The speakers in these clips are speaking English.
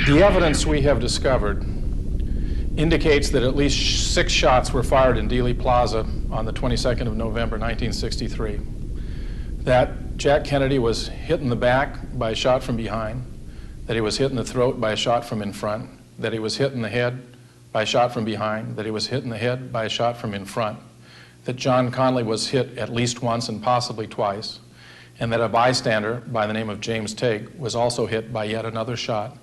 The evidence we have discovered indicates that at least 6 shots were fired in Dealey Plaza on the 22nd of November, 1963. That Jack Kennedy was hit in the back by a shot from behind, that he was hit in the throat by a shot from in front, that he was hit in the head by a shot from behind, that he was hit in the head by a shot from in front, that John Conley was hit at least once and possibly twice, and that a bystander by the name of James Tigg was also hit by yet another shot.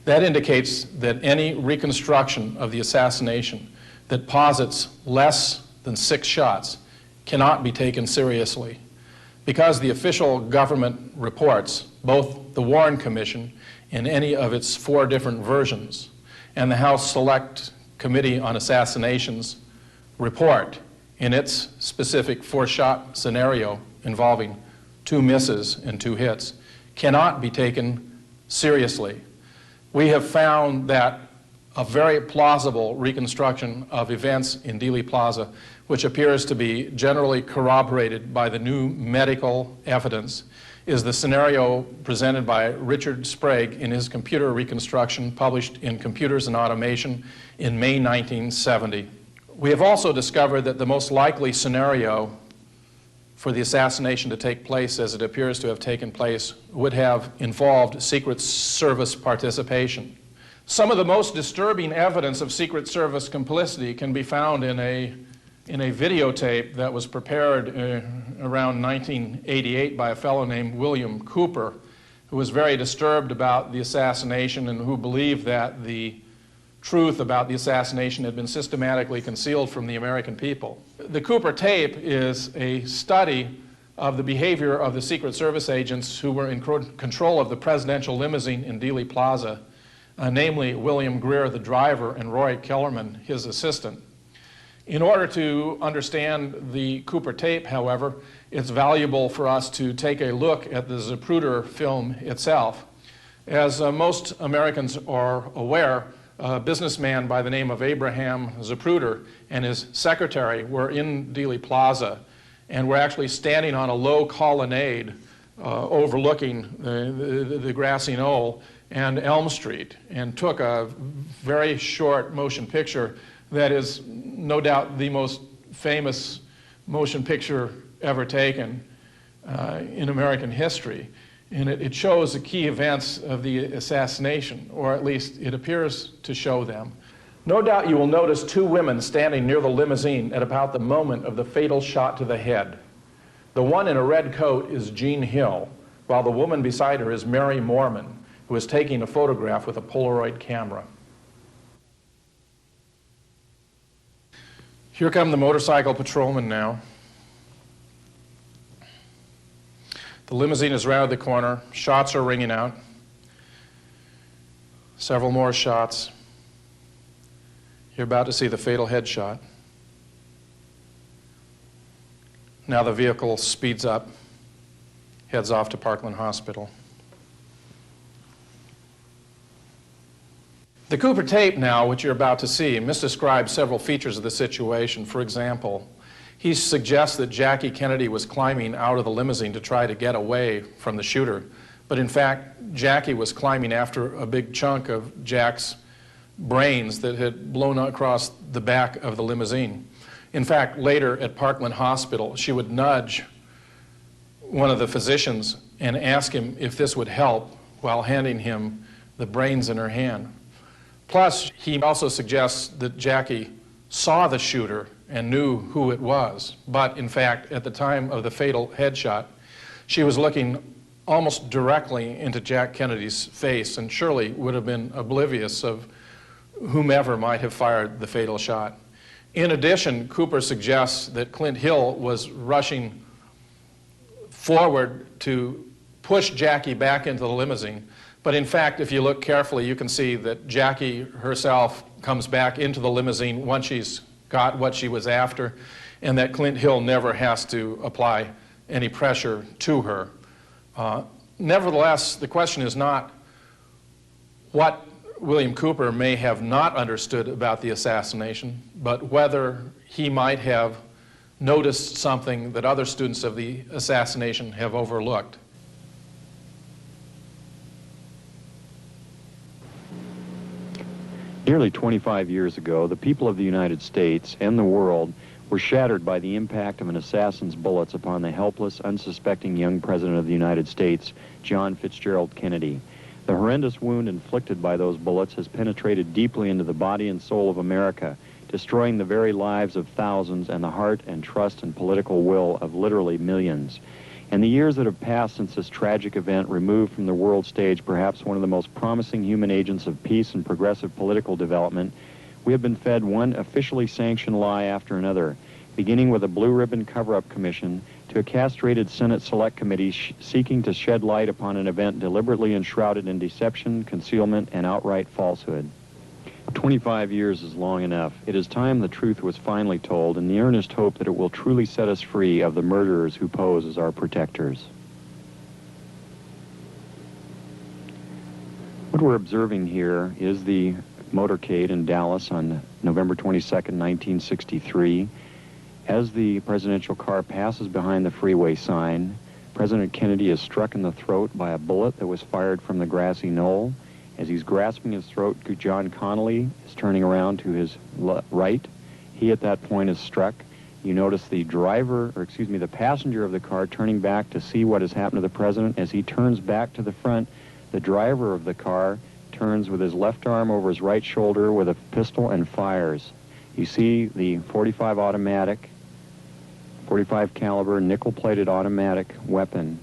That indicates that any reconstruction of the assassination that posits less than 6 shots cannot be taken seriously, because the official government reports, both the Warren Commission in any of its 4 different versions and the House Select Committee on Assassinations report in its specific 4-shot scenario involving 2 misses and 2 hits, cannot be taken seriously. We have found that a very plausible reconstruction of events in Dealey Plaza, which appears to be generally corroborated by the new medical evidence, is the scenario presented by Richard Sprague in his computer reconstruction published in Computers and Automation in May 1970. We have also discovered that the most likely scenario for the assassination to take place as it appears to have taken place would have involved Secret Service participation. Some of the most disturbing evidence of Secret Service complicity can be found in a videotape that was prepared around 1988 by a fellow named William Cooper, who was very disturbed about the assassination and who believed that the truth about the assassination had been systematically concealed from the American people. The Cooper tape is a study of the behavior of the Secret Service agents who were in control of the presidential limousine in Dealey Plaza, namely William Greer, the driver, and Roy Kellerman, his assistant. In order to understand the Cooper tape, however, it's valuable for us to take a look at the Zapruder film itself. As most Americans are aware, a businessman by the name of Abraham Zapruder and his secretary were in Dealey Plaza and were actually standing on a low colonnade overlooking the grassy knoll and Elm Street, and took a very short motion picture that is no doubt the most famous motion picture ever taken in American history. And it shows the key events of the assassination, or at least it appears to show them. No doubt you will notice 2 women standing near the limousine at about the moment of the fatal shot to the head. The one in a red coat is Jean Hill, while the woman beside her is Mary Mormon, who is taking a photograph with a Polaroid camera. Here come the motorcycle patrolmen now. The limousine has rounded the corner. Shots are ringing out. Several more shots. You're about to see the fatal headshot. Now the vehicle speeds up, heads off to Parkland Hospital. The Cooper tape now, which you're about to see, misdescribes several features of the situation. For example, he suggests that Jackie Kennedy was climbing out of the limousine to try to get away from the shooter. But in fact, Jackie was climbing after a big chunk of Jack's brains that had blown across the back of the limousine. In fact, later at Parkland Hospital, she would nudge one of the physicians and ask him if this would help while handing him the brains in her hand. Plus, he also suggests that Jackie saw the shooter and knew who it was. But in fact, at the time of the fatal headshot, she was looking almost directly into Jack Kennedy's face and surely would have been oblivious of whomever might have fired the fatal shot. In addition, Cooper suggests that Clint Hill was rushing forward to push Jackie back into the limousine. But in fact, if you look carefully, you can see that Jackie herself comes back into the limousine once she's got what she was after, and that Clint Hill never has to apply any pressure to her. Nevertheless, the question is not what William Cooper may have not understood about the assassination, but whether he might have noticed something that other students of the assassination have overlooked. Nearly 25 years ago, the people of the United States and the world were shattered by the impact of an assassin's bullets upon the helpless, unsuspecting young President of the United States, John Fitzgerald Kennedy. The horrendous wound inflicted by those bullets has penetrated deeply into the body and soul of America, destroying the very lives of thousands and the heart and trust and political will of literally millions. In the years that have passed since this tragic event removed from the world stage perhaps one of the most promising human agents of peace and progressive political development, we have been fed one officially sanctioned lie after another, beginning with a blue ribbon cover-up commission to a castrated Senate Select Committee seeking to shed light upon an event deliberately enshrouded in deception, concealment, and outright falsehood. 25 years is long enough. It is time the truth was finally told, in the earnest hope that it will truly set us free of the murderers who pose as our protectors. What we're observing here is the motorcade in Dallas on November 22nd, 1963. As the presidential car passes behind the freeway sign, President Kennedy is struck in the throat by a bullet that was fired from the grassy knoll. As he's grasping his throat, John Connally is turning around to his right. He at that point is struck. You notice the the passenger of the car turning back to see what has happened to the president. As he turns back to the front, the driver of the car turns with his left arm over his right shoulder with a pistol and fires. You see the 45 caliber nickel-plated automatic weapon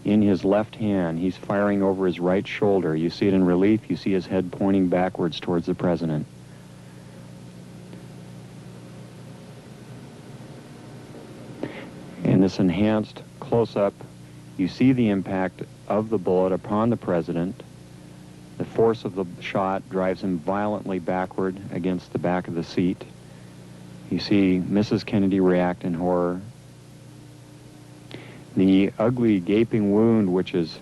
in his left hand. He's firing over his right shoulder. You see it in relief. You see his head pointing backwards towards the president. In this enhanced close-up, you see the impact of the bullet upon the president. The force of the shot drives him violently backward against the back of the seat. You see Mrs. Kennedy react in horror. The ugly gaping wound, which is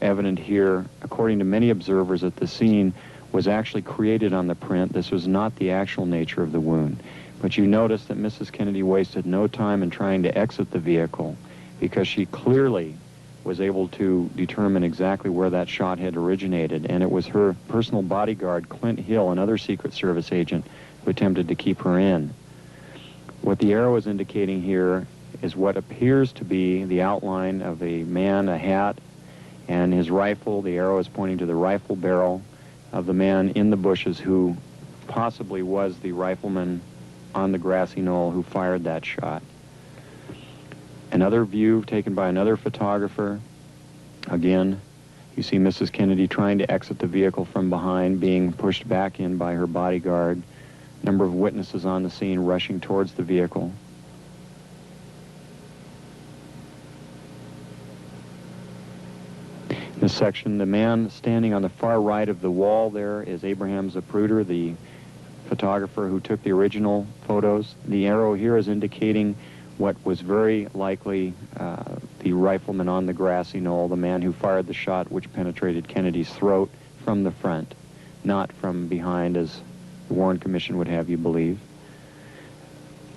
evident here, according to many observers at the scene, was actually created on the print. This was not the actual nature of the wound. But you notice that Mrs. Kennedy wasted no time in trying to exit the vehicle because she clearly was able to determine exactly where that shot had originated, and it was her personal bodyguard, Clint Hill, another Secret Service agent, who attempted to keep her in. What the arrow is indicating here is what appears to be the outline of a man, a hat, and his rifle. The arrow is pointing to the rifle barrel of the man in the bushes who possibly was the rifleman on the grassy knoll who fired that shot. Another view taken by another photographer. Again, you see Mrs. Kennedy trying to exit the vehicle from behind, being pushed back in by her bodyguard. A number of witnesses on the scene rushing towards the vehicle. In this section, the man standing on the far right of the wall there is Abraham Zapruder, the photographer who took the original photos. The arrow here is indicating what was very likely the rifleman on the grassy knoll, the man who fired the shot which penetrated Kennedy's throat from the front, not from behind as the Warren Commission would have you believe.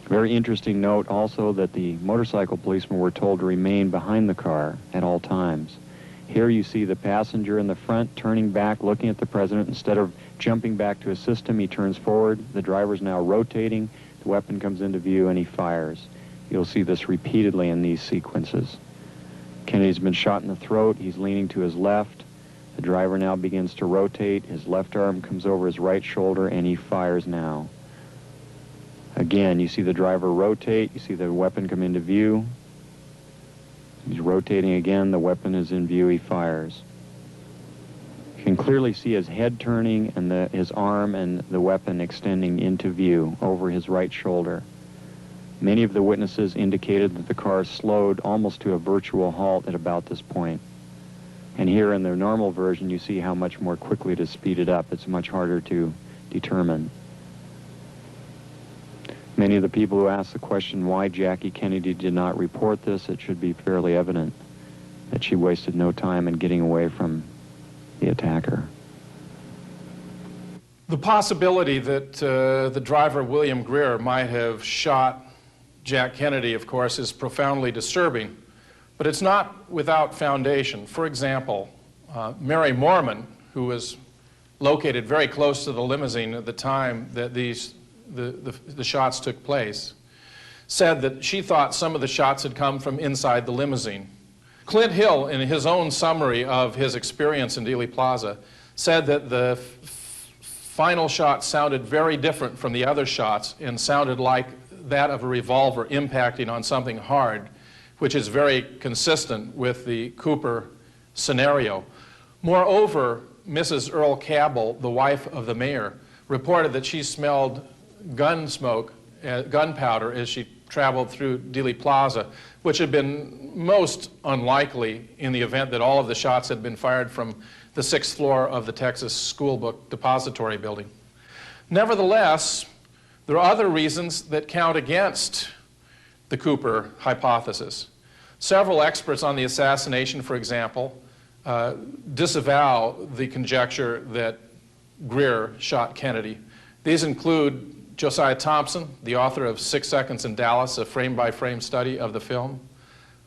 Very interesting note also that the motorcycle policemen were told to remain behind the car at all times. Here you see the passenger in the front turning back, looking at the president. Instead of jumping back to assist him, he turns forward. The driver's now rotating. The weapon comes into view and he fires. You'll see this repeatedly in these sequences. Kennedy's been shot in the throat. He's leaning to his left. The driver now begins to rotate. His left arm comes over his right shoulder and he fires now. Again, you see the driver rotate. You see the weapon come into view. He's rotating again. The weapon is in view. He fires. You can clearly see his head turning and his arm and the weapon extending into view over his right shoulder. Many of the witnesses indicated that the car slowed almost to a virtual halt at about this point. And here in the normal version, you see how much more quickly it is speeded up. It's much harder to determine. Many of the people who asked the question why Jackie Kennedy did not report this, it should be fairly evident that she wasted no time in getting away from the attacker. The possibility that the driver, William Greer, might have shot Jack Kennedy, of course, is profoundly disturbing, but it's not without foundation. For example, Mary Moorman, who was located very close to the limousine at the time that the shots took place, said that she thought some of the shots had come from inside the limousine. Clint Hill, in his own summary of his experience in Dealey Plaza, said that the final shot sounded very different from the other shots and sounded like that of a revolver impacting on something hard, which is very consistent with the Cooper scenario. Moreover, Mrs. Earl Cabell, the wife of the mayor, reported that she smelled gun smoke, gunpowder, as she traveled through Dealey Plaza, which had been most unlikely in the event that all of the shots had been fired from the 6th floor of the Texas School Book Depository building. Nevertheless, there are other reasons that count against the Cooper hypothesis. Several experts on the assassination, for example, disavow the conjecture that Greer shot Kennedy. These include Josiah Thompson, the author of 6 Seconds in Dallas, a frame-by-frame study of the film,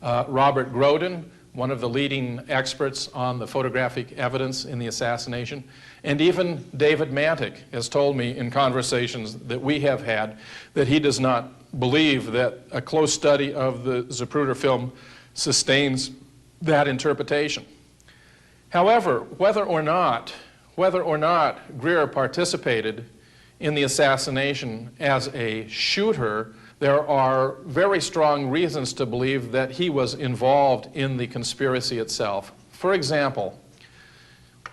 Robert Grodin, one of the leading experts on the photographic evidence in the assassination, and even David Mantic has told me in conversations that we have had that he does not believe that a close study of the Zapruder film sustains that interpretation. However, whether or not Greer participated in the assassination as a shooter, there are very strong reasons to believe that he was involved in the conspiracy itself. For example,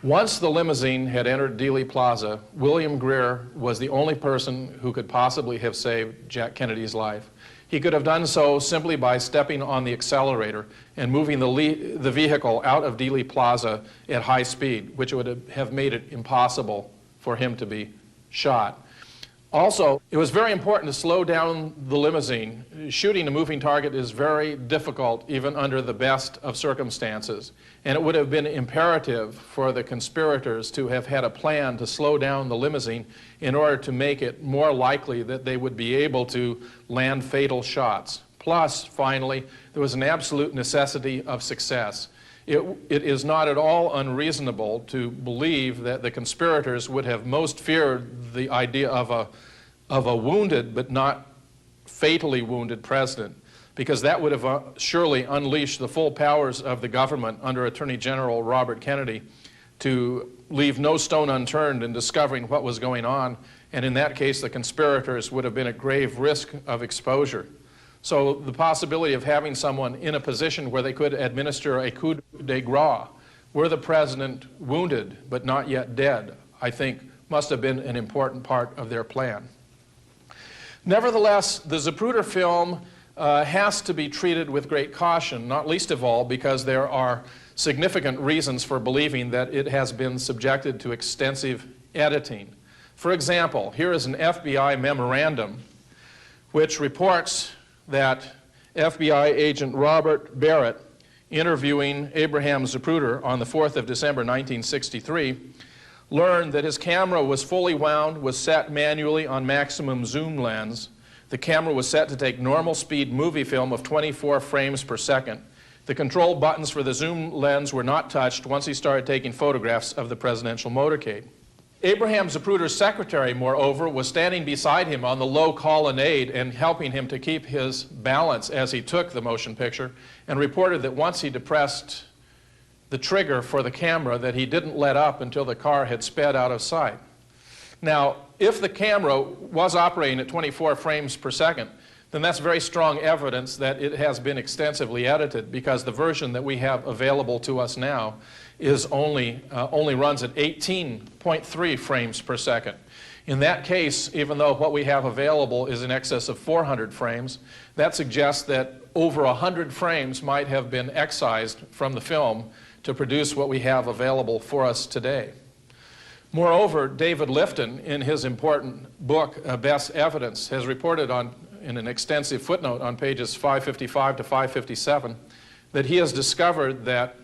once the limousine had entered Dealey Plaza, William Greer was the only person who could possibly have saved Jack Kennedy's life. He could have done so simply by stepping on the accelerator and moving the vehicle out of Dealey Plaza at high speed, which would have made it impossible for him to be shot. Also, it was very important to slow down the limousine. Shooting a moving target is very difficult, even under the best of circumstances. And it would have been imperative for the conspirators to have had a plan to slow down the limousine in order to make it more likely that they would be able to land fatal shots. Plus, finally, there was an absolute necessity of success. It is not at all unreasonable to believe that the conspirators would have most feared the idea of a wounded but not fatally wounded president, because that would have surely unleashed the full powers of the government under Attorney General Robert Kennedy to leave no stone unturned in discovering what was going on, and in that case the conspirators would have been at grave risk of exposure. So the possibility of having someone in a position where they could administer a coup de grace, were the president wounded but not yet dead, I think must have been an important part of their plan. Nevertheless, the Zapruder film has to be treated with great caution, not least of all because there are significant reasons for believing that it has been subjected to extensive editing. For example, here is an FBI memorandum which reports that FBI agent Robert Barrett, interviewing Abraham Zapruder on the 4th of December 1963, learned that his camera was fully wound, was set manually on maximum zoom lens. The camera was set to take normal speed movie film of 24 frames per second. The control buttons for the zoom lens were not touched once he started taking photographs of the presidential motorcade. Abraham Zapruder's secretary, moreover, was standing beside him on the low colonnade and helping him to keep his balance as he took the motion picture, and reported that once he depressed the trigger for the camera that he didn't let up until the car had sped out of sight. Now, if the camera was operating at 24 frames per second, then that's very strong evidence that it has been extensively edited, because the version that we have available to us now is only runs at 18.3 frames per second. In that case, even though what we have available is in excess of 400 frames, that suggests that over 100 frames might have been excised from the film to produce what we have available for us today. Moreover, David Lifton, in his important book, Best Evidence, has reported in an extensive footnote on pages 555 to 557 that he has discovered that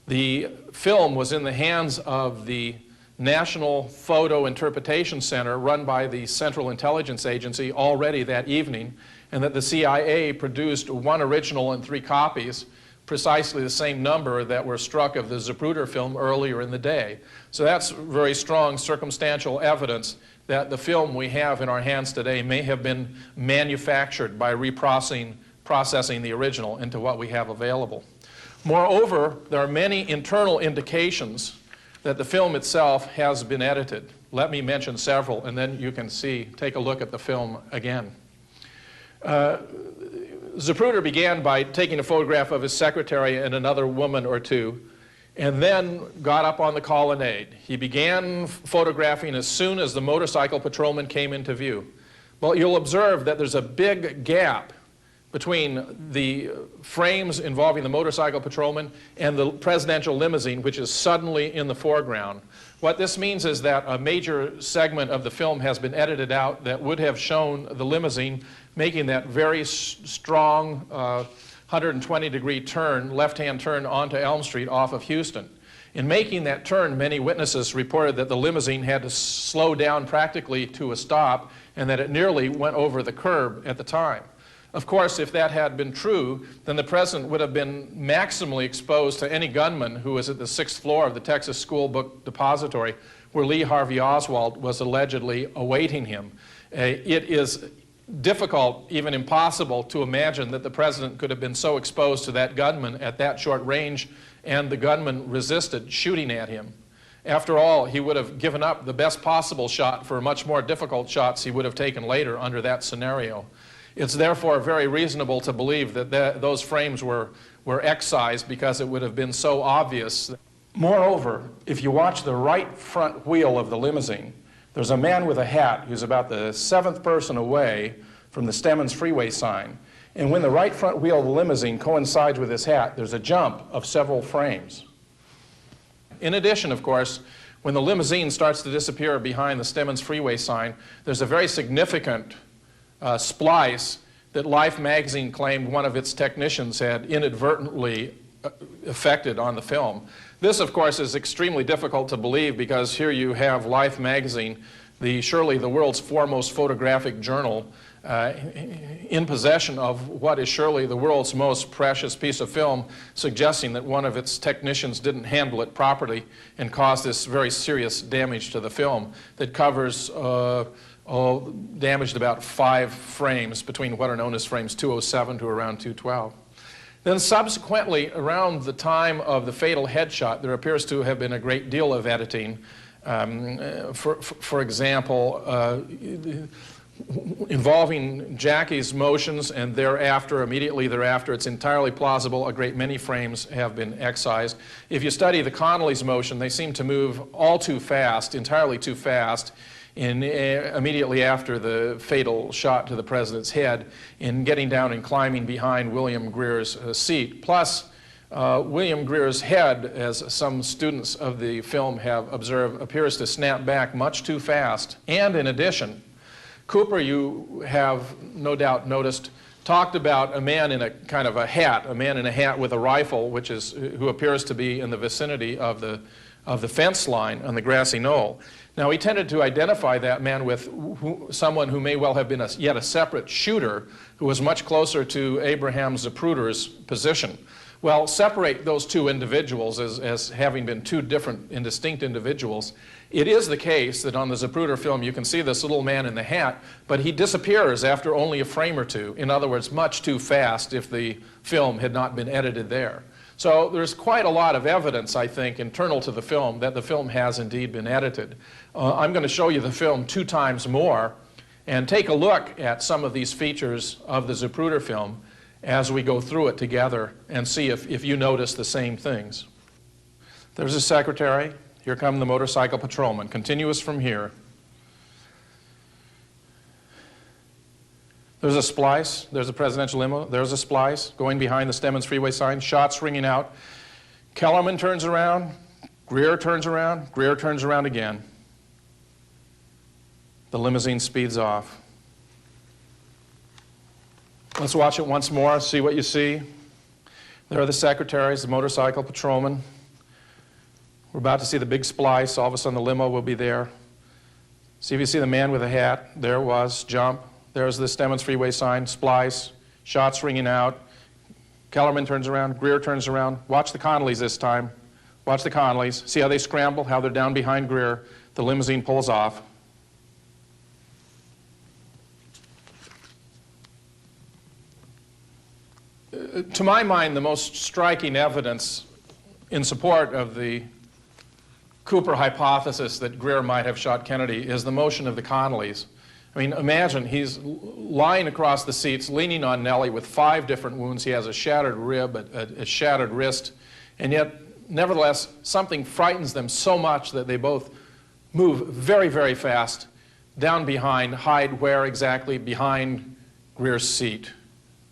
the film was in the hands of the National Photo Interpretation Center run by the Central Intelligence Agency already that evening, and that the CIA produced one original and 3 copies precisely the same number that were struck of the Zapruder film earlier in the day. So that's very strong circumstantial evidence that the film we have in our hands today may have been manufactured by processing the original into what we have available. Moreover, there are many internal indications that the film itself has been edited. Let me mention several, and then you can take a look at the film again. Zapruder began by taking a photograph of his secretary and another woman or two, and then got up on the colonnade. He began photographing as soon as the motorcycle patrolman came into view. Well, you'll observe that there's a big gap between the frames involving the motorcycle patrolman and the presidential limousine, which is suddenly in the foreground. What this means is that a major segment of the film has been edited out that would have shown the limousine making that very strong 120-degree turn, left-hand turn onto Elm Street off of Houston. In making that turn, many witnesses reported that the limousine had to slow down practically to a stop and that it nearly went over the curb at the time. Of course, if that had been true, then the president would have been maximally exposed to any gunman who was at the 6th floor of the Texas School Book Depository, where Lee Harvey Oswald was allegedly awaiting him. It is difficult, even impossible, to imagine that the president could have been so exposed to that gunman at that short range, and the gunman resisted shooting at him. After all, he would have given up the best possible shot for much more difficult shots he would have taken later under that scenario. It's therefore very reasonable to believe that those frames were excised because it would have been so obvious. Moreover, if you watch the right front wheel of the limousine, there's a man with a hat who's about the 7th person away from the Stemmons freeway sign. And when the right front wheel of the limousine coincides with his hat, there's a jump of several frames. In addition, of course, when the limousine starts to disappear behind the Stemmons freeway sign, there's a very significant splice that Life magazine claimed one of its technicians had inadvertently affected on the film. This, of course, is extremely difficult to believe because here you have Life magazine, surely the world's foremost photographic journal, in possession of what is surely the world's most precious piece of film, suggesting that one of its technicians didn't handle it properly and caused this very serious damage to the film that covers damaged about 5 frames between what are known as frames 207 to around 212. Then subsequently, around the time of the fatal headshot, there appears to have been a great deal of editing. For example, involving Jackie's motions, and immediately thereafter, it's entirely plausible a great many frames have been excised. If you study the Connolly's motion, they seem to move all too fast, entirely too fast, immediately after the fatal shot to the president's head, in getting down and climbing behind William Greer's seat. Plus, William Greer's head, as some students of the film have observed, appears to snap back much too fast. And in addition, Cooper, you have no doubt noticed, talked about a man in a kind of a hat, a man in a hat with a rifle, who appears to be in the vicinity of the fence line on the grassy knoll. Now, he tended to identify that man with someone who may well have been yet a separate shooter who was much closer to Abraham Zapruder's position. Well, separate those two individuals as having been two different and distinct individuals. It is the case that on the Zapruder film you can see this little man in the hat, but he disappears after only a frame or two. In other words, much too fast if the film had not been edited there. So there's quite a lot of evidence, I think, internal to the film that the film has indeed been edited. I'm going to show you the film 2 times more and take a look at some of these features of the Zapruder film as we go through it together and see if you notice the same things. There's a secretary. Here come the motorcycle patrolman, continuous from here. There's a splice. There's a presidential limo. There's a splice going behind the Stemmons freeway sign. Shots ringing out. Kellerman turns around. Greer turns around. Greer turns around again. The limousine speeds off. Let's watch it once more, see what you see. There are the secretaries, the motorcycle patrolman. We're about to see the big splice. All of a sudden the limo will be there. See if you see the man with a hat. There it was. Jump. There's the Stemmons freeway sign. Splice. Shots ringing out. Kellerman turns around, Greer turns around. Watch the Connollys this time. Watch the Connollys. See how they scramble, how they're down behind Greer. The limousine pulls off. To my mind, the most striking evidence in support of the Cooper hypothesis that Greer might have shot Kennedy is the motion of the Connollys. I mean, imagine he's lying across the seats, leaning on Nellie with 5 different wounds. He has a shattered rib, a shattered wrist, and yet, nevertheless, something frightens them so much that they both move very, very fast down behind, hide where exactly? Behind Greer's seat.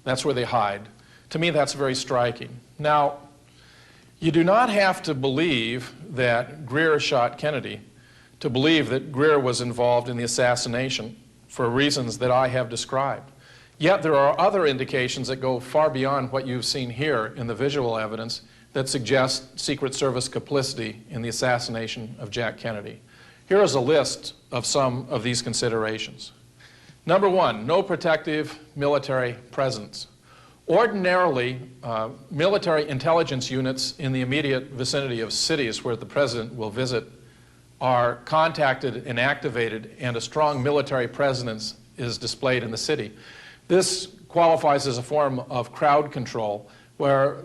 That's where they hide. To me, that's very striking. Now, you do not have to believe that Greer shot Kennedy to believe that Greer was involved in the assassination for reasons that I have described. Yet there are other indications that go far beyond what you've seen here in the visual evidence that suggest Secret Service complicity in the assassination of Jack Kennedy. Here is a list of some of these considerations. Number 1, no protective military presence. Ordinarily, military intelligence units in the immediate vicinity of cities where the president will visit are contacted and activated, and a strong military presence is displayed in the city. This qualifies as a form of crowd control, where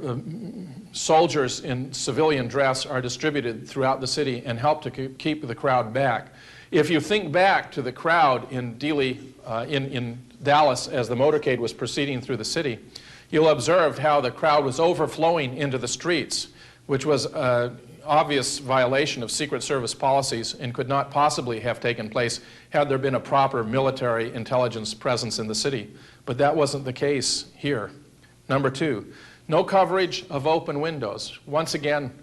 soldiers in civilian dress are distributed throughout the city and help to keep the crowd back. If you think back to the crowd in Dallas as the motorcade was proceeding through the city, you'll observe how the crowd was overflowing into the streets, which was an obvious violation of Secret Service policies and could not possibly have taken place had there been a proper military intelligence presence in the city. But that wasn't the case here. Number 2, no coverage of open windows. Once again,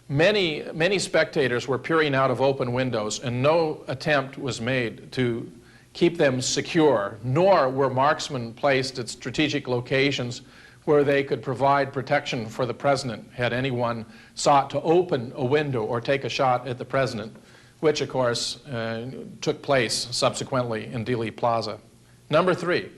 many spectators were peering out of open windows, and no attempt was made to keep them secure, nor were marksmen placed at strategic locations where they could provide protection for the president had anyone sought to open a window or take a shot at the president, which, of course, took place subsequently in Dealey Plaza. Number 3,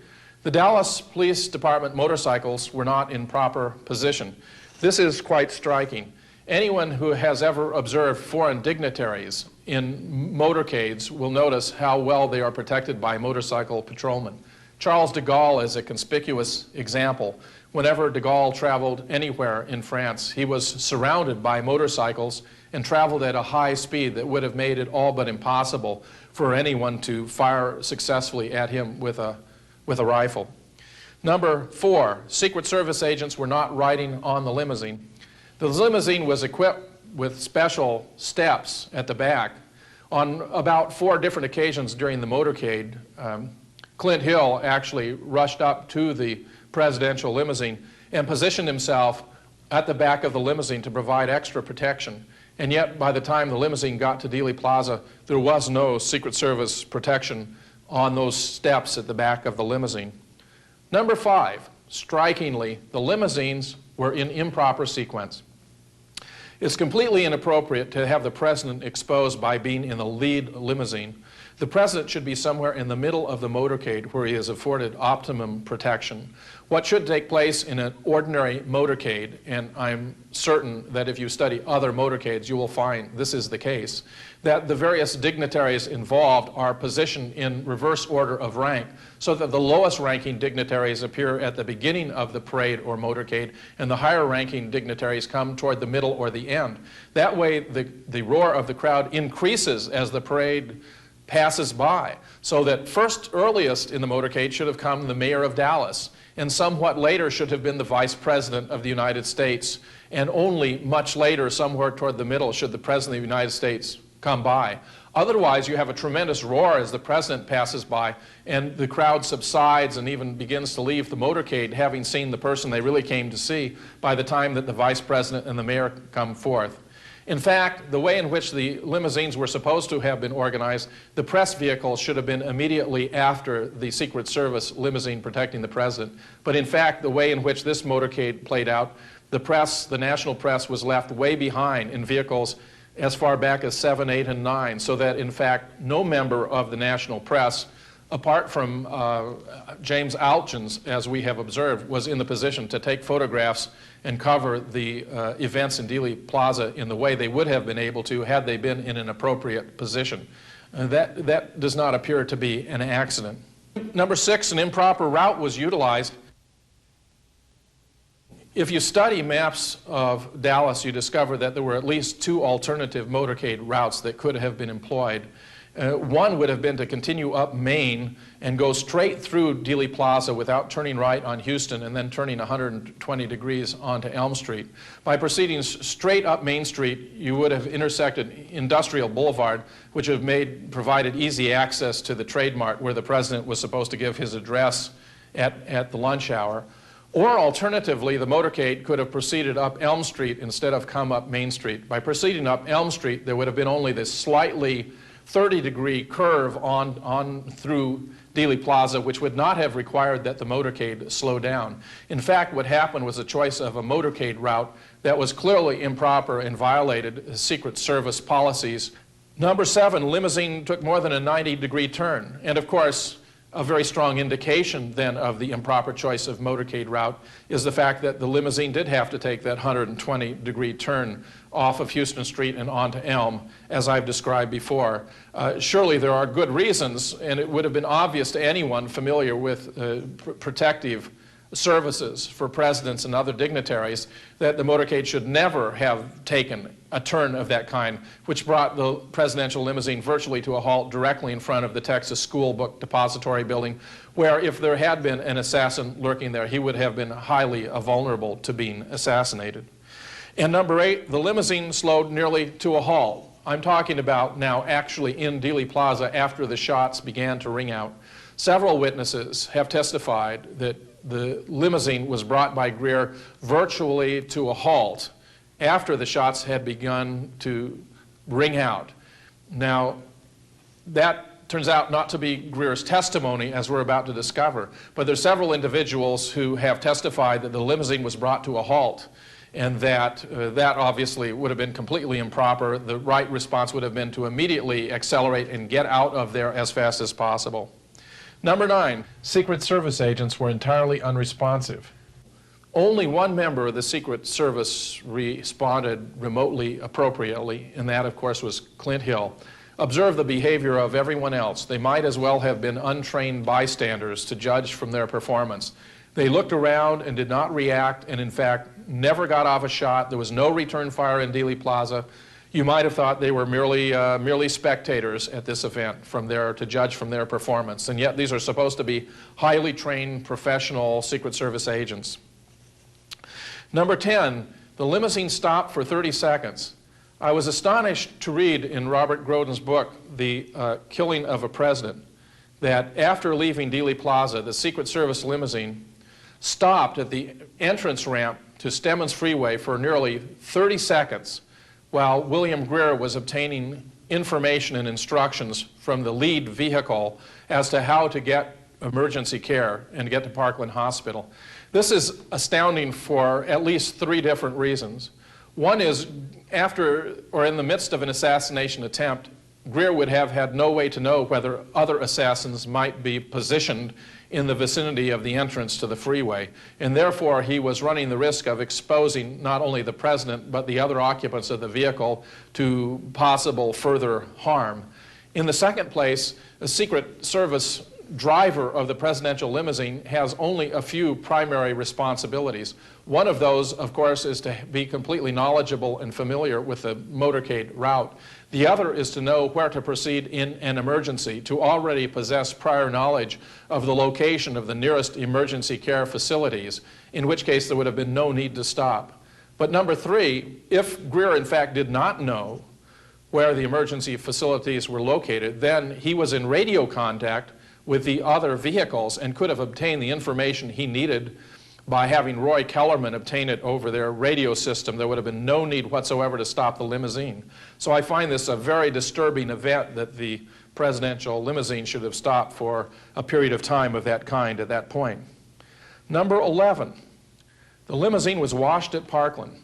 the Dallas Police Department motorcycles were not in proper position. This is quite striking. Anyone who has ever observed foreign dignitaries in motorcades will notice how well they are protected by motorcycle patrolmen. Charles de Gaulle is a conspicuous example. Whenever de Gaulle traveled anywhere in France, he was surrounded by motorcycles and traveled at a high speed that would have made it all but impossible for anyone to fire successfully at him with a rifle. Number 4, Secret Service agents were not riding on the limousine. The limousine was equipped with special steps at the back. On about 4 different occasions during the motorcade, Clint Hill actually rushed up to the presidential limousine and positioned himself at the back of the limousine to provide extra protection. And yet, by the time the limousine got to Dealey Plaza, there was no Secret Service protection on those steps at the back of the limousine. Number 5, strikingly, the limousines were in improper sequence. It's completely inappropriate to have the president exposed by being in the lead limousine. The president should be somewhere in the middle of the motorcade where he is afforded optimum protection. What should take place in an ordinary motorcade, and I'm certain that if you study other motorcades you will find this is the case, that the various dignitaries involved are positioned in reverse order of rank so that the lowest ranking dignitaries appear at the beginning of the parade or motorcade and the higher ranking dignitaries come toward the middle or the end. That way the roar of the crowd increases as the parade passes by, so that first earliest in the motorcade should have come the mayor of Dallas, and somewhat later should have been the vice president of the United States, and only much later, somewhere toward the middle, should the president of the United States come by. Otherwise, you have a tremendous roar as the president passes by, and the crowd subsides and even begins to leave the motorcade, having seen the person they really came to see by the time that the vice president and the mayor come forth. In fact, the way in which the limousines were supposed to have been organized, the press vehicles should have been immediately after the Secret Service limousine protecting the president. But in fact, the way in which this motorcade played out, the press, the national press, was left way behind in vehicles as far back as 7, 8, and 9, so that in fact no member of the national press apart from James Altgens, as we have observed, was in the position to take photographs and cover the events in Dealey Plaza in the way they would have been able to had they been in an appropriate position. That does not appear to be an accident. Number 6, an improper route was utilized. If you study maps of Dallas, you discover that there were at least 2 alternative motorcade routes that could have been employed. One would have been to continue up Main and go straight through Dealey Plaza without turning right on Houston and then turning 120 degrees onto Elm Street. By proceeding straight up Main Street, you would have intersected Industrial Boulevard, which would have provided easy access to the Trade Mart where the president was supposed to give his address at the lunch hour. Or alternatively, the motorcade could have proceeded up Elm Street instead of come up Main Street. By proceeding up Elm Street, there would have been only this slightly 30-degree curve on through Dealey Plaza, which would not have required that the motorcade slow down. In fact, what happened was a choice of a motorcade route that was clearly improper and violated Secret Service policies. Number 7, limousine took more than a 90-degree turn. And of course, a very strong indication then of the improper choice of motorcade route is the fact that the limousine did have to take that 120-degree turn off of Houston Street and onto Elm, as I've described before. Surely there are good reasons, and it would have been obvious to anyone familiar with protective services for presidents and other dignitaries that the motorcade should never have taken a turn of that kind, which brought the presidential limousine virtually to a halt directly in front of the Texas School Book Depository building, where if there had been an assassin lurking there, he would have been highly vulnerable to being assassinated. And number 8, the limousine slowed nearly to a halt. I'm talking about now actually in Dealey Plaza after the shots began to ring out. Several witnesses have testified that the limousine was brought by Greer virtually to a halt after the shots had begun to ring out. Now, that turns out not to be Greer's testimony, as we're about to discover, but there's several individuals who have testified that the limousine was brought to a halt, and that that obviously would have been completely improper. The right response would have been to immediately accelerate and get out of there as fast as possible. Number 9, Secret Service agents were entirely unresponsive. Only one member of the Secret Service responded remotely appropriately, and that, of course, was Clint Hill. Observe the behavior of everyone else. They might as well have been untrained bystanders to judge from their performance. They looked around and did not react, and in fact, never got off a shot. There was no return fire in Dealey Plaza. You might have thought they were merely spectators at this event to judge from their performance, and yet these are supposed to be highly trained professional Secret Service agents. Number 10, the limousine stopped for 30 seconds. I was astonished to read in Robert Grodin's book, The Killing of a President, that after leaving Dealey Plaza, the Secret Service limousine stopped at the entrance ramp to Stemmons Freeway for nearly 30 seconds while William Greer was obtaining information and instructions from the lead vehicle as to how to get emergency care and get to Parkland Hospital. This is astounding for at least 3 different reasons. One is, after or in the midst of an assassination attempt, Greer would have had no way to know whether other assassins might be positioned in the vicinity of the entrance to the freeway, and therefore he was running the risk of exposing not only the president but the other occupants of the vehicle to possible further harm. In the second place, the Secret Service driver of the presidential limousine has only a few primary responsibilities. One of those, of course, is to be completely knowledgeable and familiar with the motorcade route. The other is to know where to proceed in an emergency, to already possess prior knowledge of the location of the nearest emergency care facilities, in which case there would have been no need to stop. But number 3, if Greer in fact did not know where the emergency facilities were located, then he was in radio contact with the other vehicles and could have obtained the information he needed by having Roy Kellerman obtain it over their radio system. There would have been no need whatsoever to stop the limousine. So I find this a very disturbing event that the presidential limousine should have stopped for a period of time of that kind at that point. Number 11, the limousine was washed at Parkland.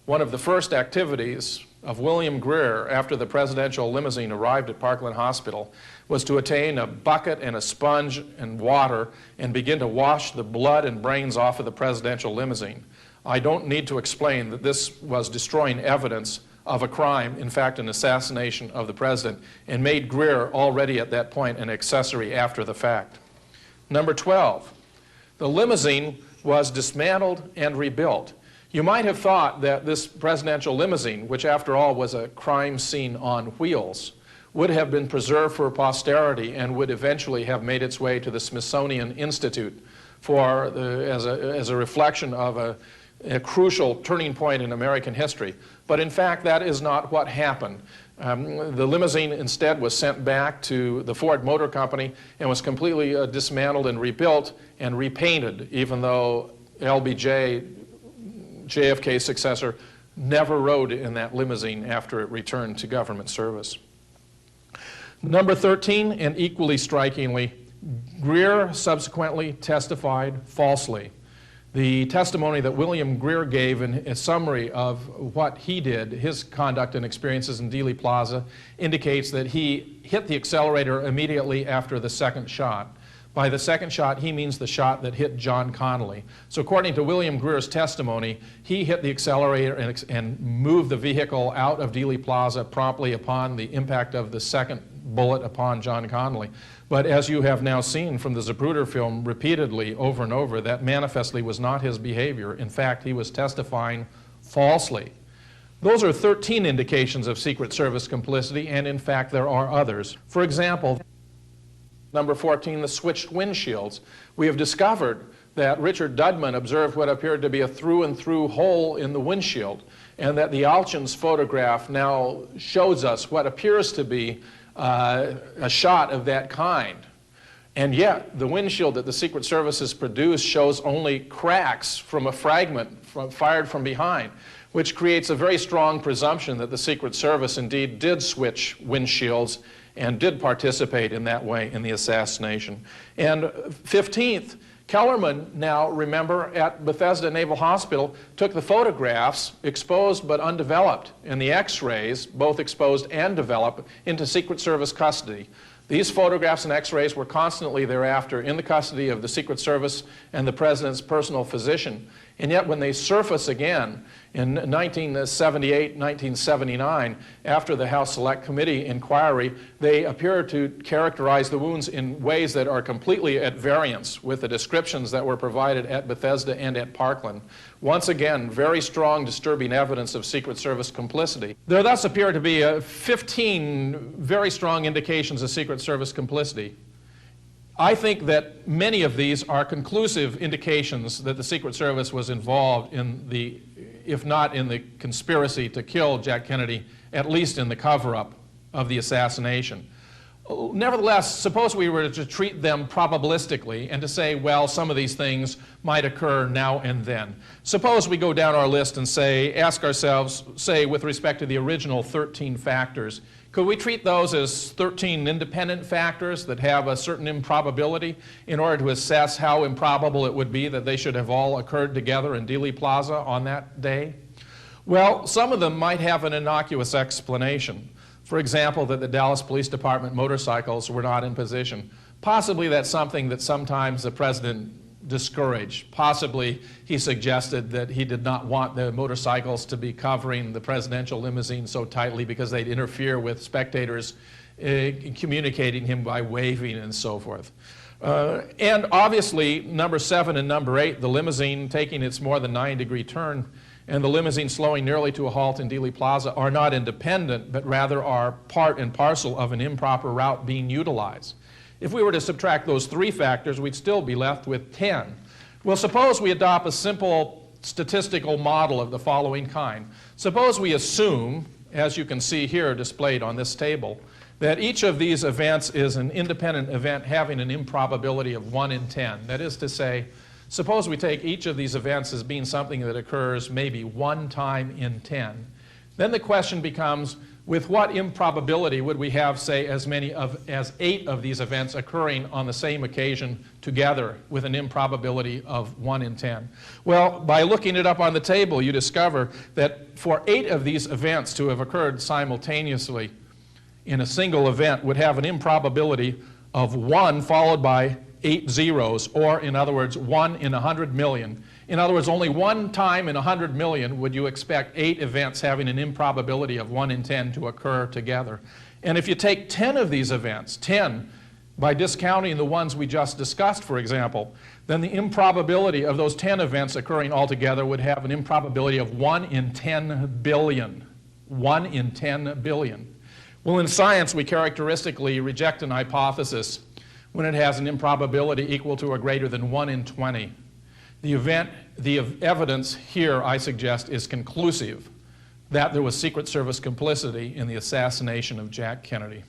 One of the first activities of William Greer after the presidential limousine arrived at Parkland Hospital was to attain a bucket and a sponge and water and begin to wash the blood and brains off of the presidential limousine. I don't need to explain that this was destroying evidence of a crime, in fact, an assassination of the president, and made Greer already at that point an accessory after the fact. Number 12, the limousine was dismantled and rebuilt. You might have thought that this presidential limousine, which after all was a crime scene on wheels, would have been preserved for posterity and would eventually have made its way to the Smithsonian Institute as a reflection of a crucial turning point in American history. But in fact, that is not what happened. The limousine instead was sent back to the Ford Motor Company and was completely dismantled and rebuilt and repainted, even though LBJ, JFK's successor, never rode in that limousine after it returned to government service. Number 13, and equally strikingly, Greer subsequently testified falsely. The testimony that William Greer gave in a summary of what he did, his conduct and experiences in Dealey Plaza, indicates that he hit the accelerator immediately after the second shot. By the second shot, he means the shot that hit John Connally. So according to William Greer's testimony, he hit the accelerator and moved the vehicle out of Dealey Plaza promptly upon the impact of the second bullet upon John Connally. But as you have now seen from the Zapruder film repeatedly over and over, that manifestly was not his behavior. In fact, he was testifying falsely. Those are 13 indications of Secret Service complicity, and in fact there are others. For example, number 14, the switched windshields. We have discovered that Richard Dudman observed what appeared to be a through-and-through hole in the windshield, and that the Alchins photograph now shows us what appears to be a shot of that kind. And yet, the windshield that the Secret Service has produced shows only cracks from a fragment fired from behind, which creates a very strong presumption that the Secret Service indeed did switch windshields and did participate in that way in the assassination. And 15th, Kellerman, now remember, at Bethesda Naval Hospital, took the photographs, exposed but undeveloped, and the x-rays, both exposed and developed, into Secret Service custody. These photographs and x-rays were constantly thereafter in the custody of the Secret Service and the President's personal physician. And yet when they surface again in 1978, 1979, after the House Select Committee inquiry, they appear to characterize the wounds in ways that are completely at variance with the descriptions that were provided at Bethesda and at Parkland. Once again, very strong, disturbing evidence of Secret Service complicity. There thus appear to be 15 very strong indications of Secret Service complicity. I think that many of these are conclusive indications that the Secret Service was involved in the, if not in the conspiracy to kill Jack Kennedy, at least in the cover-up of the assassination. Nevertheless, suppose we were to treat them probabilistically and to say, well, some of these things might occur now and then. Suppose we go down our list and say, ask ourselves, say, with respect to the original 13 factors, could we treat those as 13 independent factors that have a certain improbability in order to assess how improbable it would be that they should have all occurred together in Dealey Plaza on that day? Well, some of them might have an innocuous explanation. For example, that the Dallas Police Department motorcycles were not in position. Possibly that's something that sometimes the president discouraged. Possibly he suggested that he did not want the motorcycles to be covering the presidential limousine so tightly because they'd interfere with spectators communicating him by waving and so forth. And obviously, number 7 and number 8, the limousine taking its more than 9-degree turn and the limousine slowing nearly to a halt in Dealey Plaza are not independent, but rather are part and parcel of an improper route being utilized. If we were to subtract those 3 factors, we'd still be left with 10. Well, suppose we adopt a simple statistical model of the following kind. Suppose we assume, as you can see here displayed on this table, that each of these events is an independent event having an improbability of 1 in 10. That is to say, suppose we take each of these events as being something that occurs maybe 1 time in 10. Then the question becomes, with what improbability would we have, say, as 8 of these events occurring on the same occasion together with an improbability of 1 in 10? Well, by looking it up on the table, you discover that for 8 of these events to have occurred simultaneously in a single event would have an improbability of 1 followed by 8 zeros, or in other words, 1 in 100 million. In other words, only one time in 100 million would you expect 8 events having an improbability of 1 in 10 to occur together. And if you take 10 of these events, 10, by discounting the ones we just discussed, for example, then the improbability of those 10 events occurring altogether would have an improbability of 1 in 10 billion. 1 in 10 billion. Well, in science, we characteristically reject an hypothesis when it has an improbability equal to or greater than 1 in 20. The evidence here, I suggest, is conclusive that there was Secret Service complicity in the assassination of Jack Kennedy.